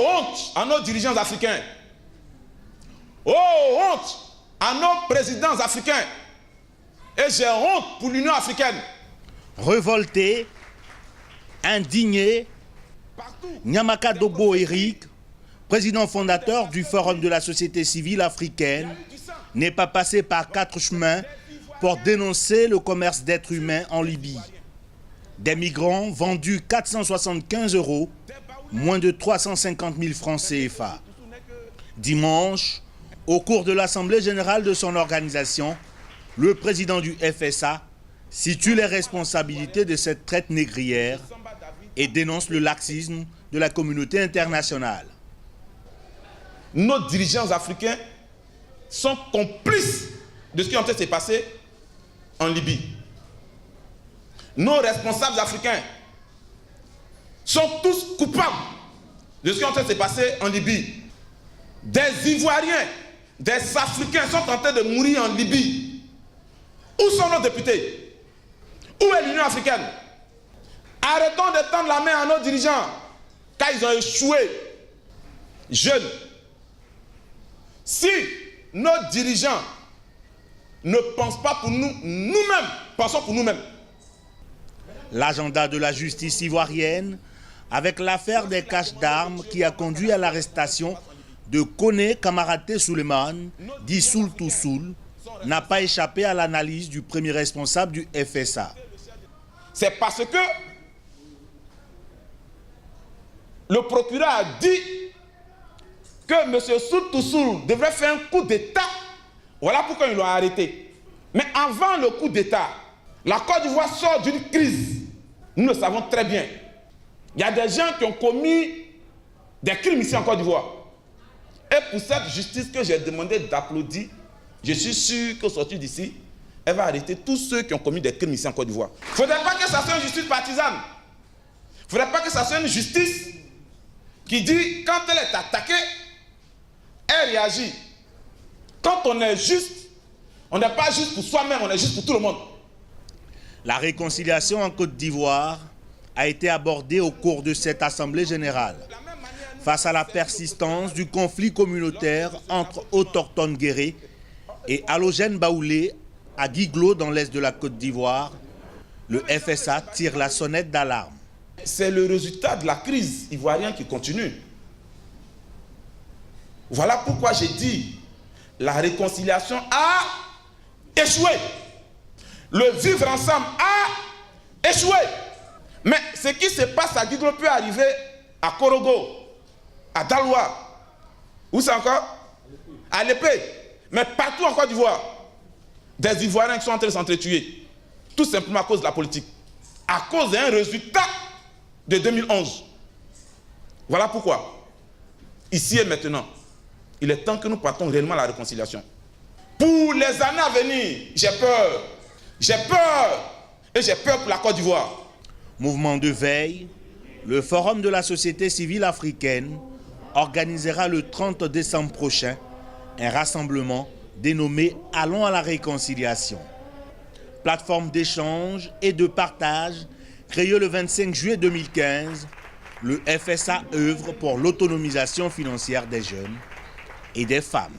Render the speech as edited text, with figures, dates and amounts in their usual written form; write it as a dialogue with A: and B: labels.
A: honte à nos dirigeants africains. Oh, honte à nos présidents africains. Et j'ai honte pour l'Union africaine.
B: Révolté, indigné, Nyamaka Dogo Eric, président fondateur du Forum de la société civile africaine, n'est pas passé par 4 chemins pour dénoncer le commerce d'êtres humains en Libye. Des migrants vendus 475 €, moins de 350 000 francs CFA. Dimanche, au cours de l'Assemblée générale de son organisation, le président du FSA situe les responsabilités de cette traite négrière et dénonce le laxisme de la communauté internationale.
A: Nos dirigeants africains sont complices de ce qui est en train de se passer en Libye. Nos responsables africains sont tous coupables de ce qui est en train de se passer en Libye. Des Ivoiriens, des Africains sont en train de mourir en Libye. Où sont nos députés? Où est l'Union africaine? Arrêtons de tendre la main à nos dirigeants, car ils ont échoué. Jeunes, si nos dirigeants ne pensent pas pour nous, nous-mêmes, pensons pour nous-mêmes.
B: L'agenda de la justice ivoirienne, avec l'affaire des caches d'armes qui a conduit à l'arrestation de Koné Kamaraté Souleymane, dit Soul to Soul, n'a pas échappé à l'analyse du premier responsable du FSA.
A: C'est parce que le procureur a dit que M. Soul to Soul devrait faire un coup d'État. Voilà pourquoi ils l'ont arrêté. Mais avant le coup d'État, la Côte d'Ivoire sort d'une crise. Nous le savons très bien. Il y a des gens qui ont commis des crimes ici en Côte d'Ivoire. Et pour cette justice que j'ai demandé d'applaudir, je suis sûr qu'au sortir d'ici, elle va arrêter tous ceux qui ont commis des crimes ici en Côte d'Ivoire. Il ne faudrait pas que ça soit une justice partisane. Il ne faudrait pas que ça soit une justice qui dit, quand elle est attaquée, elle réagit. Quand on est juste, on n'est pas juste pour soi-même, on est juste pour tout le monde.
B: La réconciliation en Côte d'Ivoire a été abordée au cours de cette Assemblée générale. Face à la persistance du conflit communautaire entre autochtones guérés et allogènes baoulés à Guiglo dans l'est de la Côte d'Ivoire, le FSA tire la sonnette d'alarme.
A: C'est le résultat de la crise ivoirienne qui continue. Voilà pourquoi j'ai dit, la réconciliation a échoué. Le vivre ensemble a échoué. Mais ce qui se passe à Guiglo peut arriver à Korogo, à Daloa. Où c'est encore? À l'épée. Mais partout en Côte d'Ivoire, des Ivoiriens qui sont en train de s'entretuer. Tout simplement à cause de la politique. À cause d'un résultat de 2011. Voilà pourquoi, ici et maintenant, il est temps que nous partons réellement à la réconciliation. Pour les années à venir, j'ai peur. J'ai peur. Et j'ai peur pour la Côte d'Ivoire.
B: Mouvement de veille, le Forum de la société civile africaine organisera le 30 décembre prochain un rassemblement dénommé « Allons à la réconciliation ». Plateforme d'échange et de partage créée le 25 juillet 2015, le FSA œuvre pour l'autonomisation financière des jeunes et des femmes.